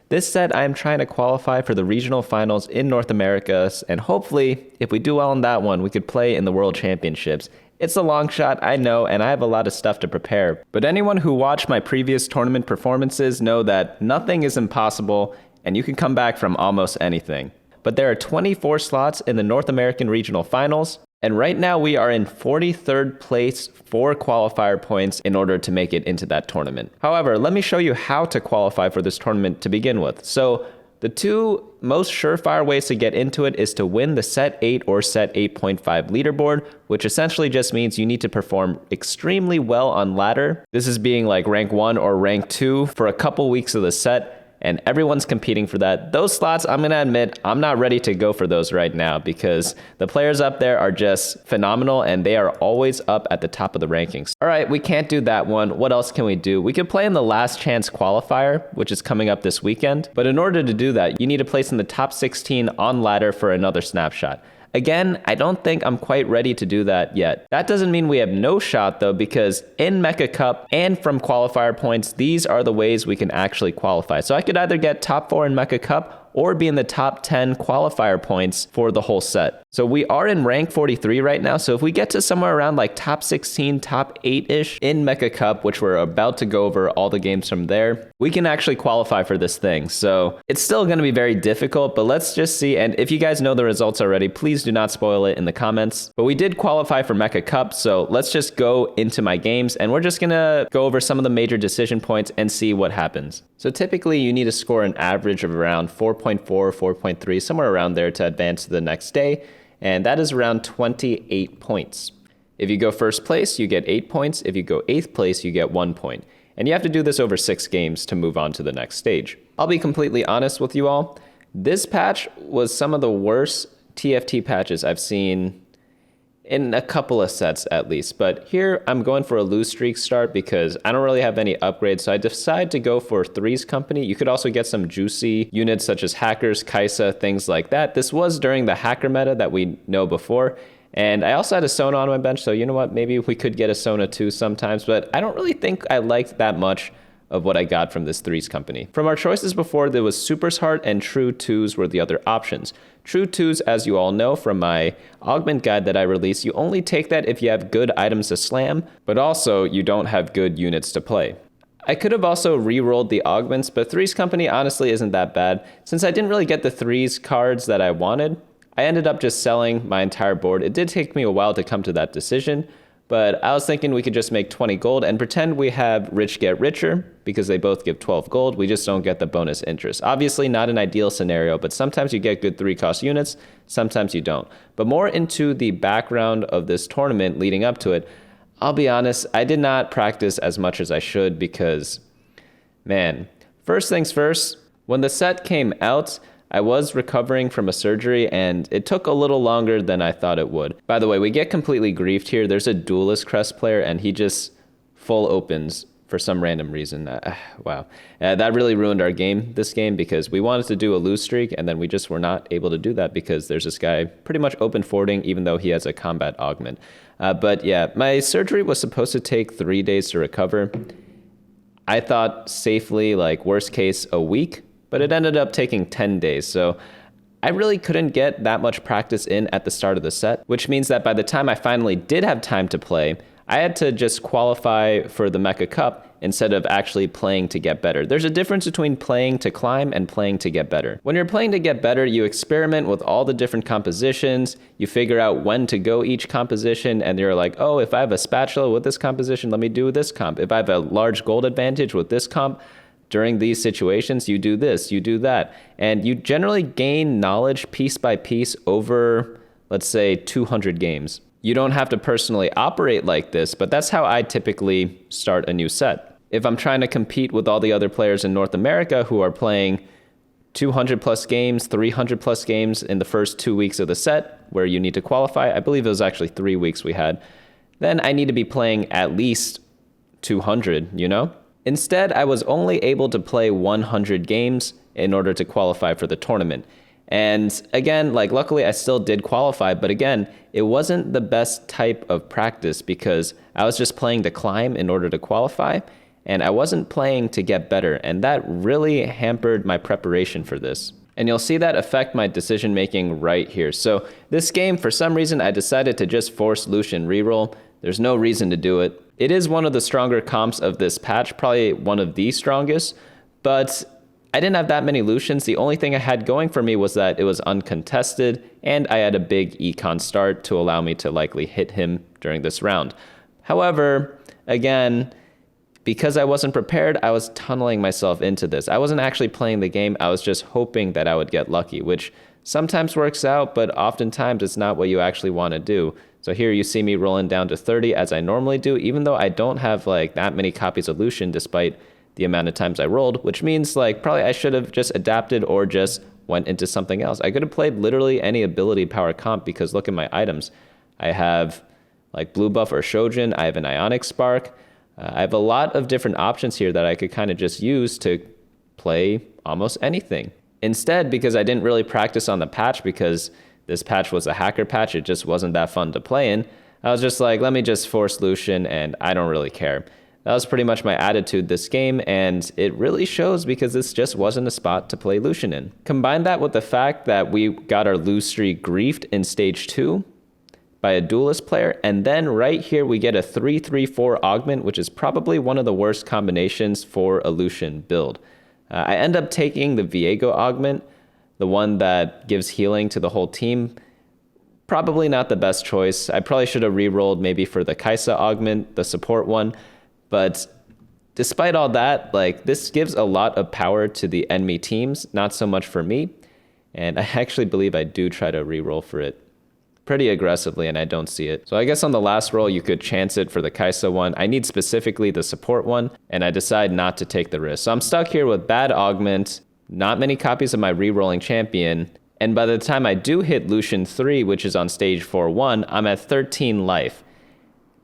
This set, I am trying to qualify for the regional finals in North America, and hopefully, if we do well in that one, we could play in the World Championships. It's a long shot, I know, and I have a lot of stuff to prepare. But anyone who watched my previous tournament performances know that nothing is impossible, and you can come back from almost anything. But there are 24 slots in the North American Regional Finals, and right now we are in 43rd place for qualifier points in order to make it into that tournament. However, let me show you how to qualify for this tournament to begin with. So the two most surefire ways to get into it is to win the Set 8 or Set 8.5 leaderboard, which essentially just means you need to perform extremely well on ladder. This is being like rank 1 or rank 2 for a couple weeks of the set, and everyone's competing for that. Those slots, I'm going to admit, I'm not ready to go for those right now because the players up there are just phenomenal and they are always up at the top of the rankings. All right, we can't do that one. What else can we do? We could play in the last chance qualifier, which is coming up this weekend. But in order to do that, you need to place in the top 16 on ladder for another snapshot. Again, I don't think I'm quite ready to do that yet. That doesn't mean we have no shot though, because in Mecha Cup and from qualifier points, these are the ways we can actually qualify. So I could either get top 4 in Mecha Cup or be in the top 10 qualifier points for the whole set. So we are in rank 43 right now. So if we get to somewhere around like top 16, top 8-ish in Mecha Cup, which we're about to go over all the games from there, we can actually qualify for this thing. So it's still going to be very difficult, but let's just see. And if you guys know the results already, please do not spoil it in the comments. But we did qualify for Mecha Cup. So let's just go into my games and we're just going to go over some of the major decision points and see what happens. So typically you need to score an average of around 4.4, 4.3, somewhere around there to advance to the next day. And that is around 28 points. If you go first place, you get 8 points. If you go 8th place, you get 1 point. And you have to do this over 6 games to move on to the next stage. I'll be completely honest with you all. This patch was some of the worst TFT patches I've seen in a couple of sets at least. But here I'm going for a lose streak start because I don't really have any upgrades. So I decide to go for Three's Company. You could also get some juicy units such as Hackers, Kaisa, things like that. This was during the hacker meta that we know before. And I also had a Sona on my bench. So you know what, maybe we could get a Sona too sometimes, but I don't really think I liked that much of what I got from this Three's Company. From our choices before, there was Super's Heart and True 2s were the other options. True 2s, as you all know from my augment guide that I released, you only take that if you have good items to slam, but also you don't have good units to play. I could have also re-rolled the augments, but Three's Company honestly isn't that bad. Since I didn't really get the Threes cards that I wanted, I ended up just selling my entire board. It did take me a while to come to that decision, but I was thinking we could just make 20 gold and pretend we have Rich Get Richer because they both give 12 gold. We just don't get the bonus interest. Obviously not an ideal scenario, but sometimes you get good 3-cost units, sometimes you don't. But more into the background of this tournament leading up to it, I'll be honest, I did not practice as much as I should because, man, first things first, when the set came out, I was recovering from a surgery and it took a little longer than I thought it would. By the way, we get completely griefed here. There's a Duelist Crest player and he just full opens for some random reason. Wow. That really ruined our game, this game, because we wanted to do a lose streak and then we just were not able to do that because there's this guy pretty much open forwarding even though he has a combat augment. But yeah, my surgery was supposed to take 3 days to recover. I thought safely, like worst case, a week. But it ended up taking 10 days, so I really couldn't get that much practice in at the start of the set, which means that by the time I finally did have time to play, I had to just qualify for the Mecha Cup instead of actually playing to get better. There's a difference between playing to climb and playing to get better. When you're playing to get better, you experiment with all the different compositions, you figure out when to go each composition, and you're like, oh, if I have a spatula with this composition, let me do this comp. If I have a large gold advantage with this comp, during these situations, you do this, you do that. And you generally gain knowledge piece by piece over, let's say, 200 games. You don't have to personally operate like this, but that's how I typically start a new set. If I'm trying to compete with all the other players in North America who are playing 200 plus games, 300 plus games in the first 2 weeks of the set, where you need to qualify, I believe it was actually 3 weeks we had, then I need to be playing at least 200, you know? Instead, I was only able to play 100 games in order to qualify for the tournament. And again, like luckily I still did qualify, but again, it wasn't the best type of practice because I was just playing to climb in order to qualify. and I wasn't playing to get better, and that really hampered my preparation for this. And you'll see that affect my decision making right here. So this game, for some reason, I decided to just force Lucian reroll. There's no reason to do it. It is one of the stronger comps of this patch, probably one of the strongest, but I didn't have that many Lucians. The only thing I had going for me was that it was uncontested, and I had a big econ start to allow me to likely hit him during this round. However, again, because I wasn't prepared, I was tunneling myself into this. I wasn't actually playing the game. I was just hoping that I would get lucky, which sometimes works out, but oftentimes it's not what you actually want to do. So here you see me rolling down to 30 as I normally do, even though I don't have like that many copies of Lucian despite the amount of times I rolled, which means like probably I should have just adapted or just went into something else. I could have played literally any ability power comp because look at my items. I have like blue buff or Shojin. I have an Ionic Spark. I have a lot of different options here that I could kind of just use to play almost anything. Instead, because I didn't really practice on the patch because this patch was a hacker patch, it just wasn't that fun to play in, I was just like, let me just force Lucian and I don't really care. That was pretty much my attitude this game, and it really shows because this just wasn't a spot to play Lucian in. Combine that with the fact that we got our lose streak griefed in stage 2, by a duelist player, and then right here we get a 3-3-4 augment, which is probably one of the worst combinations for a Lucian build. I end up taking the Viego augment, the one that gives healing to the whole team. Probably not the best choice. I probably should have re-rolled maybe for the Kaisa augment, the support one, but despite all that, like this gives a lot of power to the enemy teams, not so much for me, and I actually believe I do try to re-roll for it pretty aggressively, and I don't see it. So I guess on the last roll, you could chance it for the Kaisa one. I need specifically the support one, and I decide not to take the risk. So I'm stuck here with bad augment, not many copies of my re-rolling champion, and by the time I do hit Lucian 3, which is on stage 4-1, I'm at 13 life.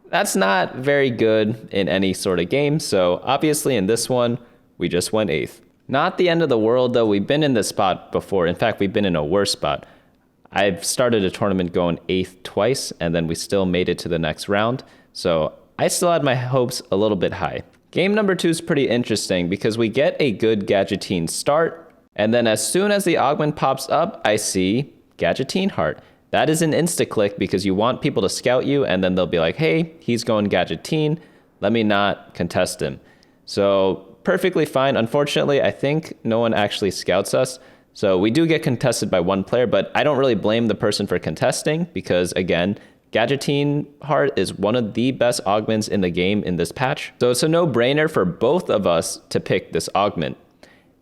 That's not very good in any sort of game, so obviously in this one, we just went 8th. Not the end of the world, though. We've been in this spot before. In fact, we've been in a worse spot. I've started a tournament going 8th twice, and then we still made it to the next round. So I still had my hopes a little bit high. Game number 2 is pretty interesting because we get a good Gadgettine start, and then as soon as the augment pops up, I see Gadgettine Heart. That is an insta-click because you want people to scout you, and then they'll be like, hey, he's going Gadgettine, let me not contest him. So perfectly fine. Unfortunately, I think no one actually scouts us. So we do get contested by one player, but I don't really blame the person for contesting because, again, Gadgettine Heart is one of the best augments in the game in this patch. So it's a no-brainer for both of us to pick this augment.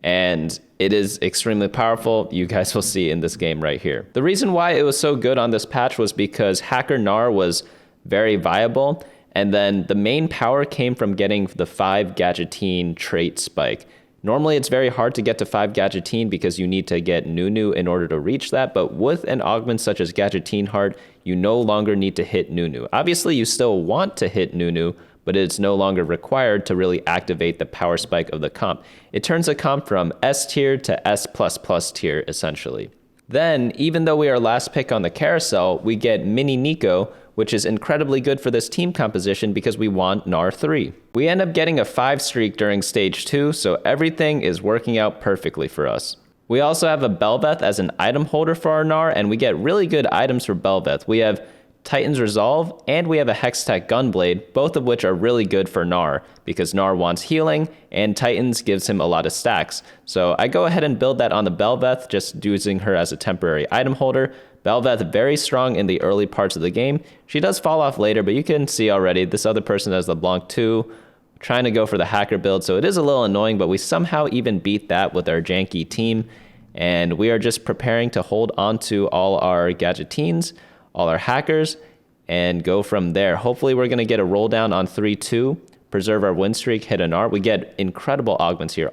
And it is extremely powerful. You guys will see in this game right here. The reason why it was so good on this patch was because Hacker Gnar was very viable. And then the main power came from getting the 5 Gadgettine trait spike. Normally, it's very hard to get to 5 Gadgettine because you need to get Nunu in order to reach that, but with an augment such as Gadgettine Heart, you no longer need to hit Nunu. Obviously, you still want to hit Nunu, but it's no longer required to really activate the power spike of the comp. It turns a comp from S tier to S++ tier, essentially. Then, even though we are last pick on the carousel, we get Mini Nico, which is incredibly good for this team composition because we want Gnar 3. We end up getting a 5 streak during stage 2, so everything is working out perfectly for us. We also have a Belveth as an item holder for our Gnar, and we get really good items for Belveth. We have Titan's Resolve, and we have a Hextech Gunblade, both of which are really good for Gnar, because Gnar wants healing, and Titan's gives him a lot of stacks. So I go ahead and build that on the Belveth, just using her as a temporary item holder. Belveth very strong in the early parts of the game. She does fall off later, but you can see already this other person has LeBlanc 2, trying to go for the hacker build, so it is a little annoying, but we somehow even beat that with our janky team, and we are just preparing to hold on to all our Gadgettines, all our hackers, and go from there. Hopefully we're going to get a roll down on 3-2, preserve our win streak, hit an Gnar. We get incredible augments here.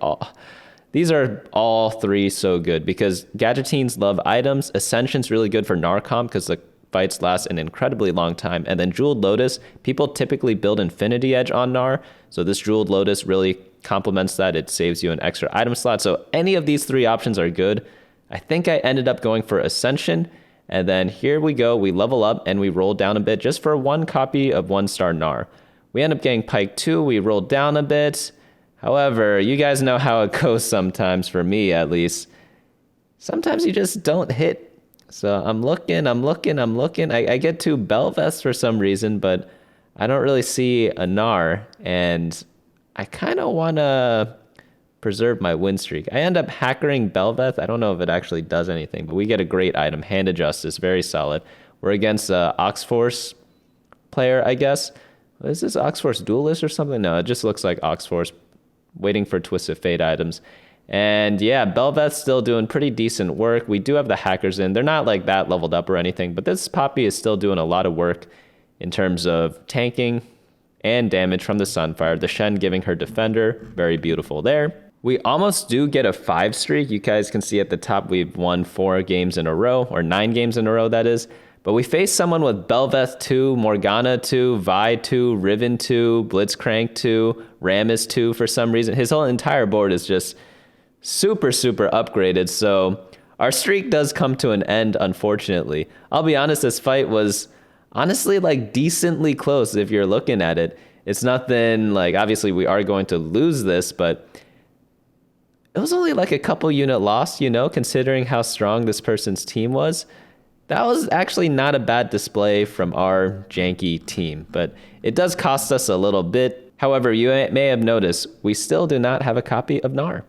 These are all 3 so good because Gadgettines love items. Ascension's really good for Gnar comp because the fights last an incredibly long time. And then Jeweled Lotus, people typically build Infinity Edge on Gnar, so this Jeweled Lotus really complements that. It saves you an extra item slot. So any of these 3 options are good. I think I ended up going for Ascension. And then here we go, we level up and we roll down a bit just for 1 copy of 1-star Gnar. We end up getting Pike 2, we roll down a bit. However, you guys know how it goes sometimes, for me at least. Sometimes you just don't hit. So I'm looking. I get 2 Belveths for some reason, but I don't really see a Gnar, and I kind of want to preserve my win streak. I end up hackering Belveth. I don't know if it actually does anything, but we get a great item. Hand of Justice, very solid. We're against a Oxforce player, I guess. Is this Oxforce Duelist or something? No, it just looks like Oxforce, waiting for Twisted Fate items. And yeah, Belveth's still doing pretty decent work. We do have the hackers in. They're not like that leveled up or anything, but this Poppy is still doing a lot of work in terms of tanking and damage from the Sunfire. The Shen giving her defender, very beautiful there. We almost do get a 5 streak. You guys can see at the top we've won 4 games in a row, or 9 games in a row, that is. But we face someone with Belveth 2, Morgana 2, Vi 2, Riven 2, Blitzcrank 2, Rammus 2 for some reason. His whole entire board is just super upgraded. So our streak does come to an end, unfortunately. I'll be honest, this fight was honestly like decently close if you're looking at it. It's nothing like, obviously we are going to lose this, but it was only like a couple unit loss, you know, considering how strong this person's team was. That was actually not a bad display from our janky team, but it does cost us a little bit. However, you may have noticed we still do not have a copy of Gnar.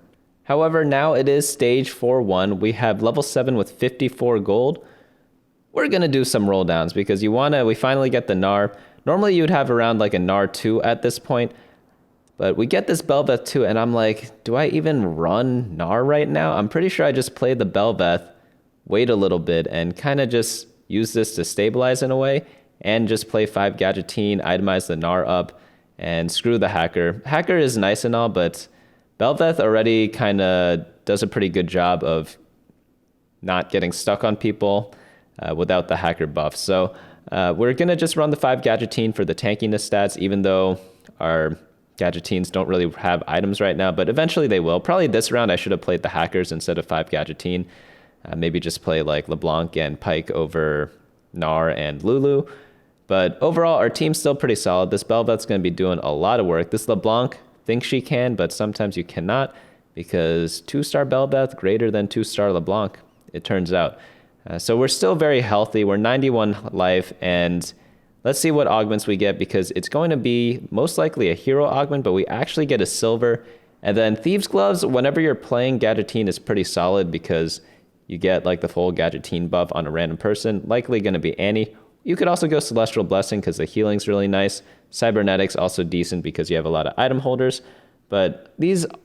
However, now it is stage 4-1. We have level 7 with 54 gold. We're going to do some roll downs because we finally get the Gnar. Normally you'd have around like a Gnar 2 at this point, but we get this Belveth 2 and I'm like, do I even run Gnar right now? I'm pretty sure I just play the Belveth, wait a little bit, and kind of just use this to stabilize in a way, and just play 5 Gadgetzan, itemize the Gnar up, and screw the Hacker. Hacker is nice and all, but Belveth already kind of does a pretty good job of not getting stuck on people without the Hacker buff. So we're going to just run the 5 Gadgetzan for the tankiness stats, even though our Gadgetzans don't really have items right now, but eventually they will. Probably this round I should have played the Hackers instead of 5 Gadgetzan. Maybe just play like LeBlanc and Pyke over Gnar and Lulu. But overall, our team's still pretty solid. This Belveth's going to be doing a lot of work. This LeBlanc thinks she can, but sometimes you cannot, because 2-star Belveth greater than 2-star LeBlanc, it turns out. So we're still very healthy. We're 91 life, and let's see what augments we get, because it's going to be most likely a hero augment, but we actually get a silver. And then Thieves' Gloves, whenever you're playing Gadgetzan, is pretty solid because you get like the full Gadgetzan buff on a random person, likely going to be Annie. You could also go Celestial Blessing because the healing's really nice. Cybernetics also decent because you have a lot of item holders. But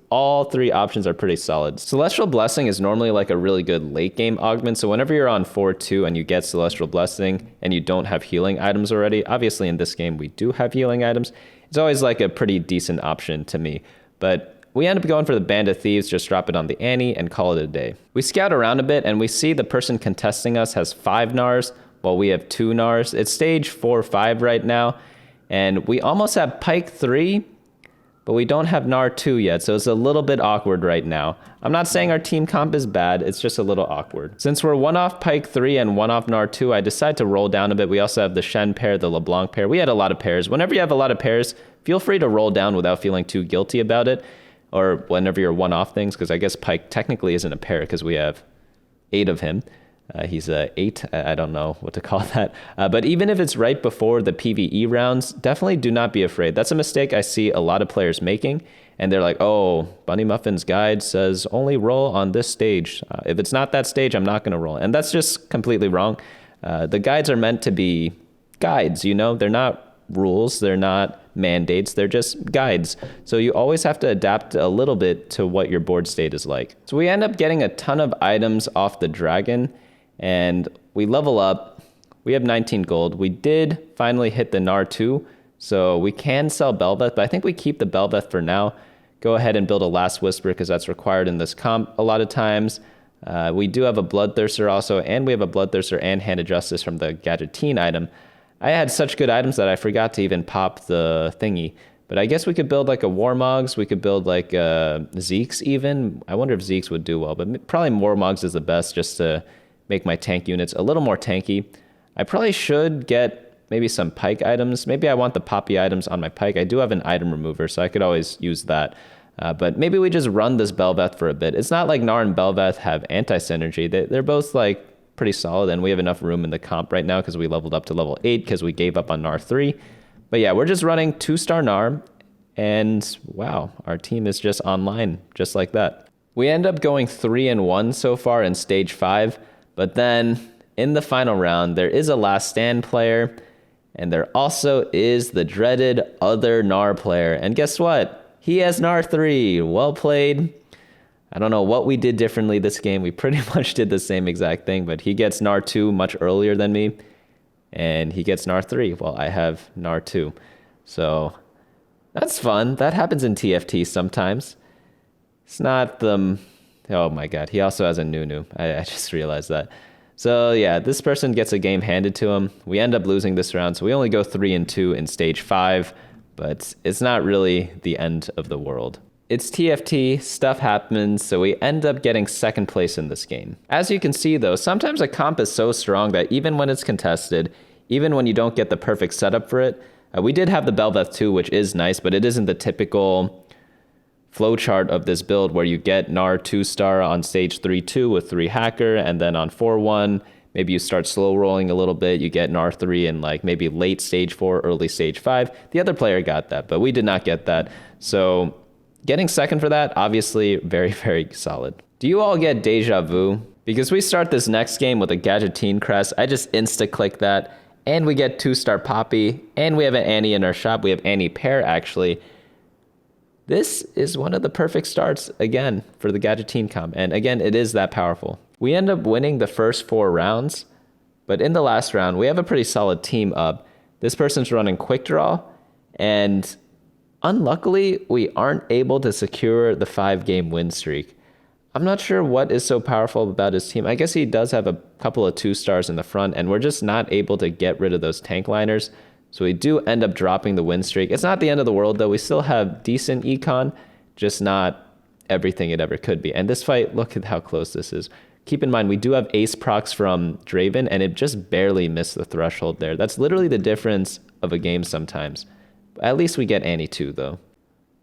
all 3 options are pretty solid. Celestial Blessing is normally like a really good late game augment. So whenever you're on 4-2 and you get Celestial Blessing and you don't have healing items already, obviously in this game we do have healing items, it's always like a pretty decent option to me. But we end up going for the Band of Thieves, just drop it on the Annie and call it a day. We scout around a bit and we see the person contesting us has 5 Gnars while we have 2 Gnars. It's stage 4-5 right now. And we almost have Pyke 3, but we don't have Gnar 2 yet, so it's a little bit awkward right now. I'm not saying our team comp is bad, it's just a little awkward. Since we're 1 off Pyke 3 and 1 off Gnar 2, I decided to roll down a bit. We also have the Shen pair, the LeBlanc pair. We had a lot of pairs. Whenever you have a lot of pairs, feel free to roll down without feeling too guilty about it, or whenever you're 1 off things, because I guess Pyke technically isn't a pair because we have 8 of him. He's 8. I don't know what to call that. But even if it's right before the PvE rounds, definitely do not be afraid. That's a mistake I see a lot of players making. And they're like, oh, Bunny Muffin's guide says only roll on this stage. If it's not that stage, I'm not going to roll. And that's just completely wrong. The guides are meant to be guides, you know? They're not rules. They're not mandates. They're just guides. So you always have to adapt a little bit to what your board state is like. So we end up getting a ton of items off the dragon. And we level up. We have 19 gold. We did finally hit the Gnar 2, so we can sell Belveth, but I think we keep the Belveth for now. Go ahead and build a Last Whisper because that's required in this comp a lot of times. We do have a Bloodthirster also, and we have a Bloodthirster and Hand of Justice from the Gadgetzan item. I had such good items that I forgot to even pop the thingy. But I guess we could build like a Warmogs. We could build like Zeke's even. I wonder if Zeke's would do well, but probably Warmogs is the best just to make my tank units a little more tanky. I probably should get maybe some Pyke items. Maybe I want the Poppy items on my Pyke. I do have an item remover, so I could always use that. But maybe we just run this Belveth for a bit. It's not like Gnar and Belveth have anti-synergy. They're both like pretty solid, and we have enough room in the comp right now because we leveled up to level 8 because we gave up on Gnar 3. But yeah, we're just running 2-star Gnar, and wow, our team is just online just like that. We end up going 3-1 so far in stage 5, but then in the final round, there is a last stand player, and there also is the dreaded other Gnar player. And guess what? He has Gnar 3. Well played. I don't know what we did differently this game. We pretty much did the same exact thing, but he gets Gnar 2 much earlier than me, and he gets Gnar 3 while I have Gnar 2. So that's fun. That happens in TFT sometimes. It's not the... Oh my god, he also has a Nunu. I just realized that. So yeah, this person gets a game handed to him. We end up losing this round, so we only go 3-2 in stage 5, but it's not really the end of the world. It's TFT, stuff happens, so we end up getting second place in this game. As you can see though, sometimes a comp is so strong that even when it's contested, even when you don't get the perfect setup for it, we did have the Belveth 2, which is nice, but it isn't the typical flowchart of this build where you get Gnar 2-star on stage 3-2 with 3 hacker, and then on 4-1, maybe you start slow rolling a little bit, you get Gnar 3 in like maybe late stage 4, early stage 5. The other player got that, but we did not get that. So getting second for that, obviously very, very solid. Do you all get deja vu? Because we start this next game with a Gadgeteen crest, I just insta-click that, and we get 2-star Poppy, and we have an Annie in our shop. We have Annie pair actually. This is one of the perfect starts, again, for the Gadgeteen comp. And again, it is that powerful. We end up winning the first 4 rounds, but in the last round, we have a pretty solid team up. This person's running Quick Draw, and unluckily, we aren't able to secure the 5-game win streak. I'm not sure what is so powerful about his team. I guess he does have a couple of 2-stars in the front, and we're just not able to get rid of those tank liners. So we do end up dropping the win streak. It's not the end of the world, though. We still have decent econ, just not everything it ever could be. And this fight, look at how close this is. Keep in mind, we do have ace procs from Draven, and it just barely missed the threshold there. That's literally the difference of a game sometimes. At least we get Annie 2, though.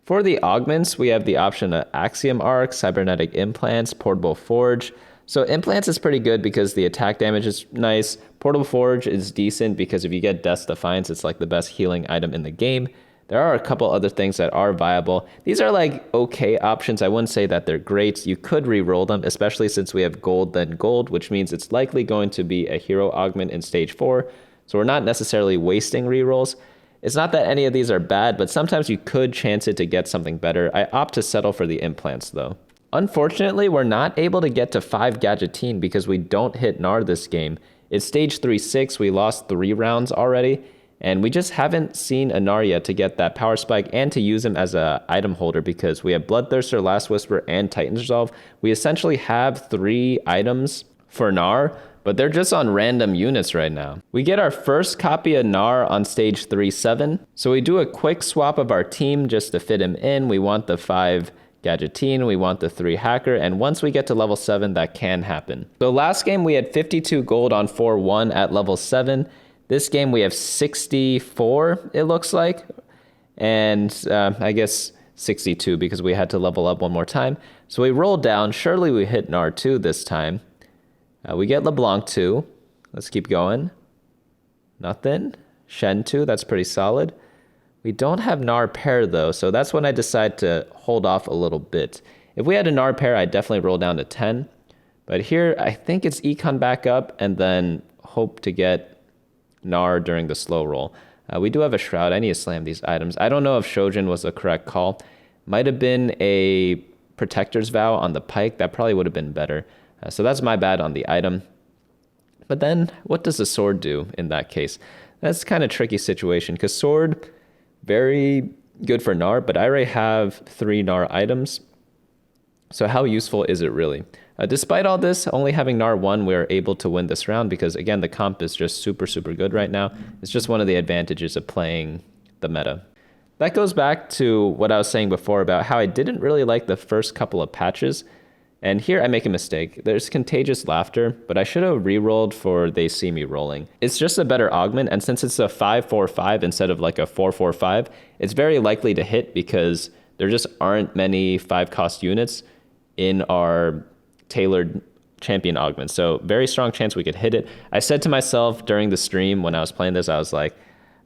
For the augments, we have the option of Axiom Arc, Cybernetic Implants, Portable Forge. So Implants is pretty good because the attack damage is nice. Portable Forge is decent because if you get Death's Defiance, it's like the best healing item in the game. There are a couple other things that are viable. These are like okay options. I wouldn't say that they're great. You could re-roll them, especially since we have gold then gold, which means it's likely going to be a hero augment in stage 4. So we're not necessarily wasting re-rolls. It's not that any of these are bad, but sometimes you could chance it to get something better. I opt to settle for the implants though. Unfortunately, we're not able to get to 5 Gadgeteen because we don't hit Gnar this game. It's stage 3-6, we lost 3 rounds already, and we just haven't seen a Gnar yet to get that power spike and to use him as a item holder because we have Bloodthirster, Last Whisper, and Titan's Resolve. We essentially have 3 items for Gnar, but they're just on random units right now. We get our first copy of Gnar on stage 3-7, so we do a quick swap of our team just to fit him in. We want the 5 Gadgeteen, we want the 3 hacker, and once we get to level 7, that can happen. So last game we had 52 gold on 4-1 at level 7. This game we have 64, it looks like, and I guess 62 because we had to level up one more time. So we roll down, surely we hit Gnar 2 this time. We get LeBlanc 2, let's keep going. Nothing. Shen 2, that's pretty solid. We don't have Gnar pair though, so that's when I decide to hold off a little bit. If we had a Gnar pair, I'd definitely roll down to 10. But here, I think it's econ back up and then hope to get Gnar during the slow roll. We do have a Shroud. I need to slam these items. I don't know if Shojin was the correct call. Might have been a Protector's Vow on the Pike. That probably would have been better. So that's my bad on the item. But then, what does the sword do in that case? That's kind of a tricky situation because sword... very good for Gnar, but I already have 3 Gnar items. So how useful is it really? Despite all this, only having Gnar 1, we're able to win this round because, again, the comp is just super, super good right now. It's just one of the advantages of playing the meta. That goes back to what I was saying before about how I didn't really like the first couple of patches. And here I make a mistake. There's Contagious Laughter, but I should have re-rolled for They See Me Rolling. It's just a better augment, and since it's a 5-4-5 instead of like a 4-4-5, it's very likely to hit because there just aren't many 5-cost units in our tailored champion augments. So very strong chance we could hit it. I said to myself during the stream when I was playing this, I was like,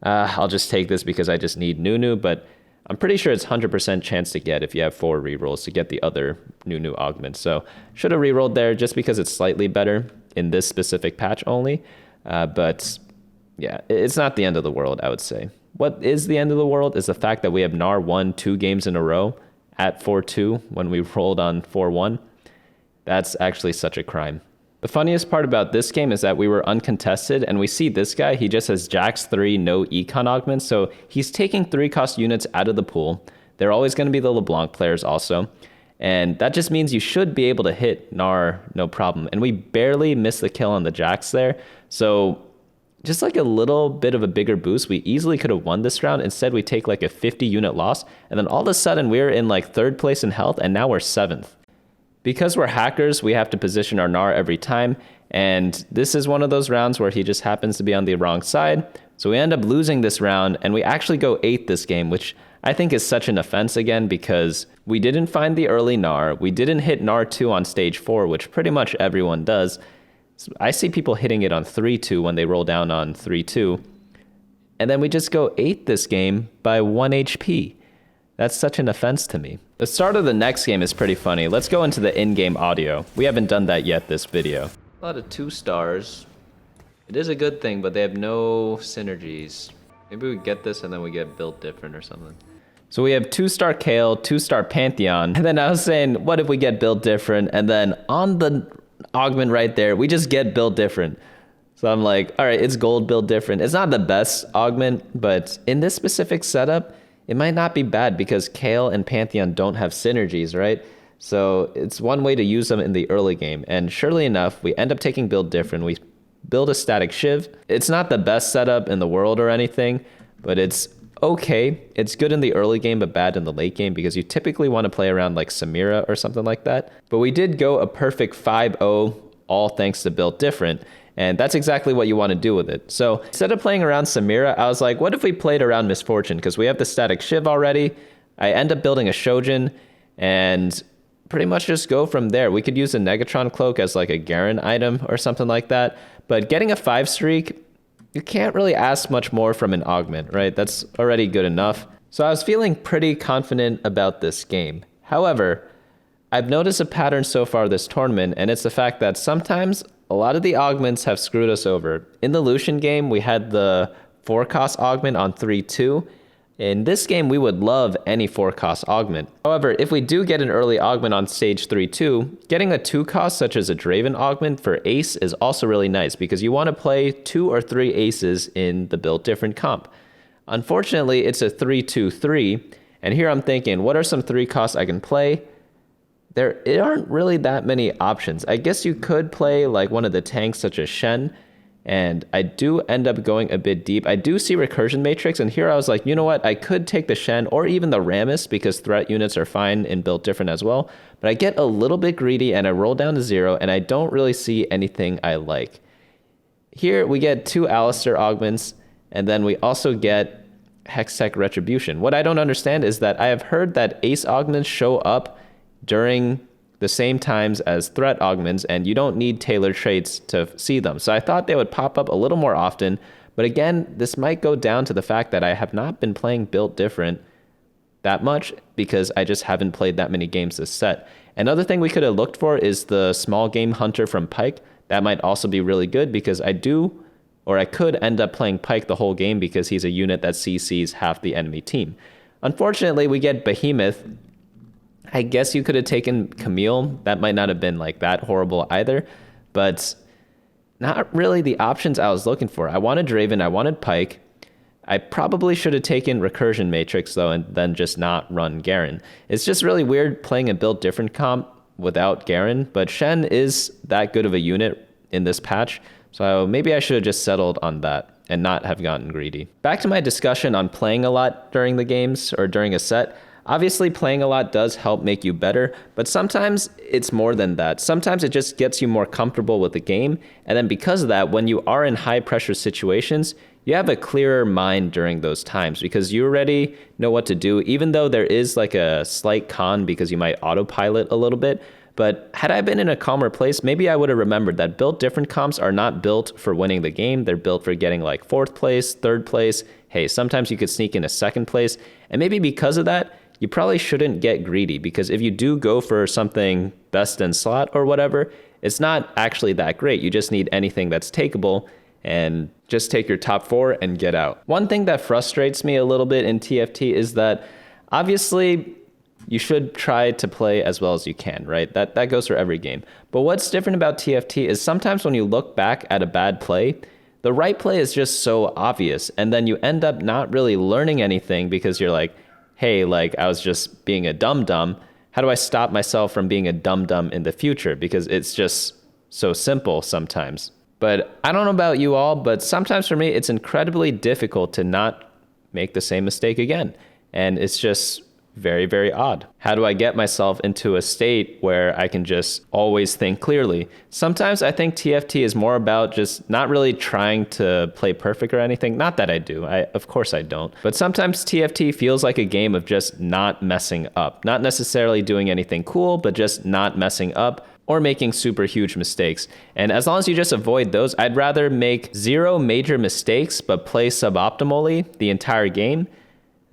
I'll just take this because I just need Nunu, but I'm pretty sure it's 100% chance to get if you have 4 rerolls to get the other Nunu augment. So should have rerolled there just because it's slightly better in this specific patch only. But yeah, it's not the end of the world, I would say. What is the end of the world is the fact that we have Gnar won 2 games in a row at 4-2 when we rolled on 4-1. That's actually such a crime. The funniest part about this game is that we were uncontested, and we see this guy, he just has Jax 3, no econ augments, so he's taking 3-cost units out of the pool. They're always going to be the LeBlanc players also, and that just means you should be able to hit Gnar no problem. And we barely missed the kill on the Jax there, so just like a little bit of a bigger boost, we easily could have won this round. Instead, we take like a 50-unit loss, and then all of a sudden we're in like 3rd place in health, and now we're 7th. Because we're hackers, we have to position our Gnar every time, and this is one of those rounds where he just happens to be on the wrong side. So we end up losing this round, and we actually go 8th this game, which I think is such an offense again, because we didn't find the early Gnar. We didn't hit Gnar 2 on stage 4, which pretty much everyone does. So I see people hitting it on 3-2 when they roll down on 3-2. And then we just go 8th this game by 1 HP. That's such an offense to me. The start of the next game is pretty funny. Let's go into the in-game audio. We haven't done that yet this video. A lot of 2 stars. It is a good thing, but they have no synergies. Maybe we get this and then we get built different or something. So we have 2-star Kale, 2-star Pantheon. And then I was saying, what if we get built different? And then on the augment right there, we just get built different. So I'm like, all right, it's gold build different. It's not the best augment, but in this specific setup, it might not be bad because Kale and Pantheon don't have synergies, right? So it's one way to use them in the early game. And surely enough, we end up taking build different. We build a static Shiv. It's not the best setup in the world or anything, but it's okay. It's good in the early game, but bad in the late game because you typically want to play around like Samira or something like that. But we did go a perfect 5-0, all thanks to build different. And that's exactly what you want to do with it. So instead of playing around Samira, I was like, what if we played around Misfortune? Because we have the static Shiv already. I end up building a Shojin and pretty much just go from there. We could use a Negatron Cloak as like a Garen item or something like that. But getting a 5 streak, you can't really ask much more from an augment, right? That's already good enough. So I was feeling pretty confident about this game. However, I've noticed a pattern so far this tournament, and it's the fact that sometimes a lot of the augments have screwed us over. In the Lucian game, we had the 4-cost augment on 3-2. In this game, we would love any 4-cost augment. However, if we do get an early augment on stage 3-2, getting a 2-cost such as a Draven augment for Ace is also really nice because you want to play 2 or 3 Aces in the built different comp. Unfortunately, it's a 3-2-3, and here I'm thinking, what are some 3-costs I can play? There aren't really that many options. I guess you could play like one of the tanks such as Shen, and I do end up going a bit deep. I do see Recursion Matrix, and here I was like, you know what? I could take the Shen or even the Rammus because threat units are fine and built different as well, but I get a little bit greedy and I roll down to 0, and I don't really see anything I like. Here we get 2 Alistair augments, and then we also get Hextech Retribution. What I don't understand is that I have heard that Ace augments show up during the same times as threat augments, and you don't need tailored traits to see them. So I thought they would pop up a little more often, but again, this might go down to the fact that I have not been playing built different that much because I just haven't played that many games this set. Another thing we could have looked for is the small game hunter from Pyke. That might also be really good because I could end up playing Pyke the whole game because he's a unit that CCs half the enemy team. Unfortunately, we get Behemoth. I guess you could have taken Camille. That might not have been like that horrible either, but not really the options I was looking for. I wanted Draven, I wanted Pyke. I probably should have taken Recursion Matrix though, and then just not run Garen. It's just really weird playing a build different comp without Garen, but Shen is that good of a unit in this patch, so maybe I should have just settled on that and not have gotten greedy. Back to my discussion on playing a lot during the games or during a set. Obviously, playing a lot does help make you better, but sometimes it's more than that. Sometimes it just gets you more comfortable with the game, and then because of that, when you are in high-pressure situations, you have a clearer mind during those times because you already know what to do, even though there is like a slight con because you might autopilot a little bit. But had I been in a calmer place, maybe I would have remembered that built different comps are not built for winning the game. They're built for getting like 4th place, 3rd place. Hey, sometimes you could sneak into 2nd place. And maybe because of that, you probably shouldn't get greedy, because if you do go for something best in slot or whatever, it's not actually that great. You just need anything that's takeable and just take your top 4 and get out. One thing that frustrates me a little bit in TFT is that obviously you should try to play as well as you can, right? That goes for every game. But what's different about TFT is sometimes when you look back at a bad play, the right play is just so obvious. And then you end up not really learning anything because you're like, hey, like I was just being a dum-dum. How do I stop myself from being a dum-dum in the future? Because it's just so simple sometimes. But I don't know about you all, but sometimes for me, it's incredibly difficult to not make the same mistake again. And it's just very, very odd. How do I get myself into a state where I can just always think clearly? Sometimes I think TFT is more about just not really trying to play perfect or anything. Not that I do. Of course I don't. But sometimes TFT feels like a game of just not messing up. Not necessarily doing anything cool, but just not messing up or making super huge mistakes. And as long as you just avoid those, I'd rather make 0 major mistakes but play suboptimally the entire game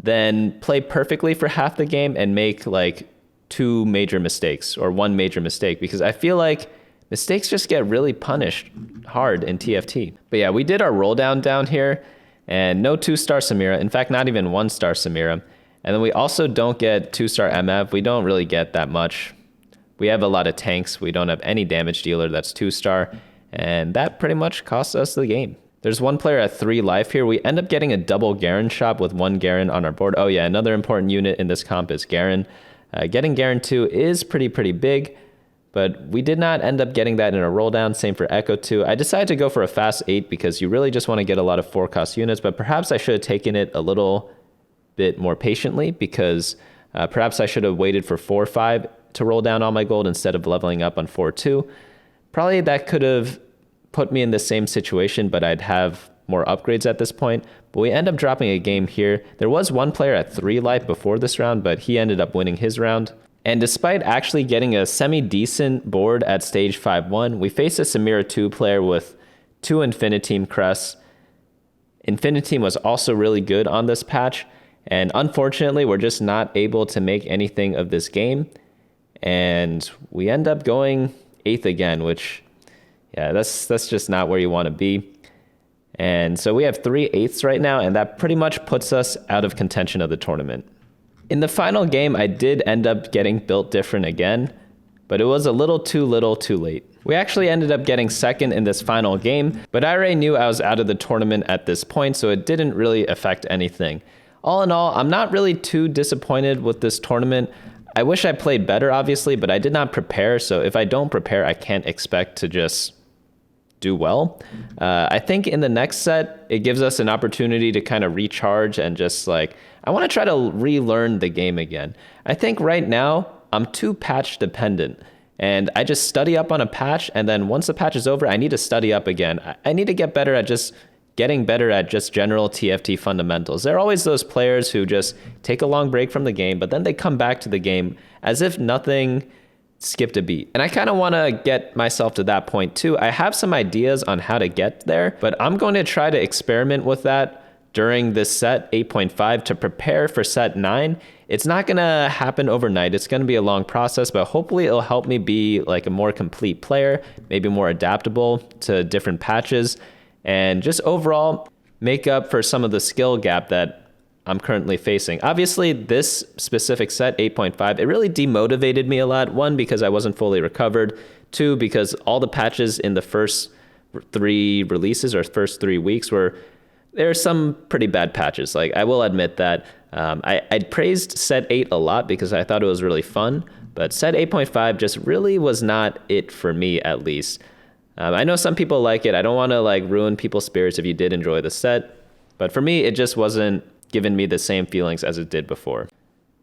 than play perfectly for half the game and make like 2 major mistakes or 1 major mistake, because I feel like mistakes just get really punished hard in TFT. But yeah, we did our roll down here and no 2-star Samira. In fact, not even 1-star Samira. And then we also don't get 2-star MF. We don't really get that much. We have a lot of tanks. We don't have any damage dealer that's 2-star. And that pretty much costs us the game. There's one player at 3 life here. We end up getting a double Garen shop with 1 Garen on our board. Oh yeah, another important unit in this comp is Garen. Getting Garen 2 is pretty big, but we did not end up getting that in a roll down. Same for Echo 2. I decided to go for a fast 8 because you really just want to get a lot of 4-cost units, but perhaps I should have taken it a little bit more patiently, because perhaps I should have waited for 4-5 to roll down all my gold instead of leveling up on 4-2. Probably that could have put me in the same situation, but I'd have more upgrades at this point. But we end up dropping a game here. There was one player at 3 life before this round, but he ended up winning his round. And despite actually getting a semi-decent board at stage 5-1, we faced a Samira 2 player with 2 Infiniteam crests. Infiniteam was also really good on this patch, and unfortunately, we're just not able to make anything of this game. And we end up going 8th again, which, yeah, that's just not where you want to be. And so we have 3 8ths right now, and that pretty much puts us out of contention of the tournament. In the final game, I did end up getting built different again, but it was a little too late. We actually ended up getting 2nd in this final game, but I already knew I was out of the tournament at this point, so it didn't really affect anything. All in all, I'm not really too disappointed with this tournament. I wish I played better, obviously, but I did not prepare, so if I don't prepare, I can't expect to just do well. I think in the next set, it gives us an opportunity to kind of recharge and just like, I want to try to relearn the game again. I think right now, I'm too patch dependent, and I just study up on a patch, and then once the patch is over, I need to study up again. I need to get better at just getting better at just general TFT fundamentals. There are always those players who just take a long break from the game, but then they come back to the game as if nothing skipped a beat. And I kind of want to get myself to that point too. I have some ideas on how to get there, but I'm going to try to experiment with that during this set 8.5 to prepare for set 9. It's not going to happen overnight. It's going to be a long process, but hopefully it'll help me be like a more complete player, maybe more adaptable to different patches, and just overall make up for some of the skill gap that I'm currently facing. Obviously, this specific set, 8.5, it really demotivated me a lot. 1, because I wasn't fully recovered. 2, because all the patches in the first 3 releases or first 3 weeks there are some pretty bad patches. Like, I will admit that. I praised set 8 a lot because I thought it was really fun, but set 8.5 just really was not it for me, at least. I know some people like it. I don't want to like ruin people's spirits if you did enjoy the set, but for me, it just wasn't giving me the same feelings as it did before.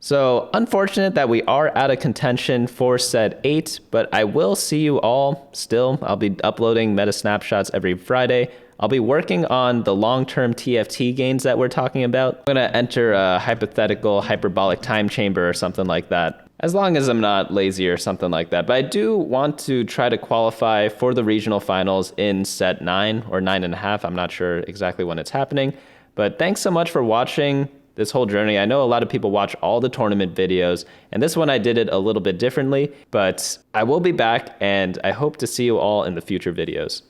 So unfortunate that we are out of contention for set 8, but I will see you all still. I'll be uploading meta snapshots every Friday. I'll be working on the long-term TFT gains that we're talking about. I'm gonna enter a hypothetical hyperbolic time chamber or something like that, as long as I'm not lazy or something like that. But I do want to try to qualify for the regional finals in set 9 or 9.5. I'm not sure exactly when it's happening. But thanks so much for watching this whole journey. I know a lot of people watch all the tournament videos, and this one I did it a little bit differently, but I will be back, and I hope to see you all in the future videos.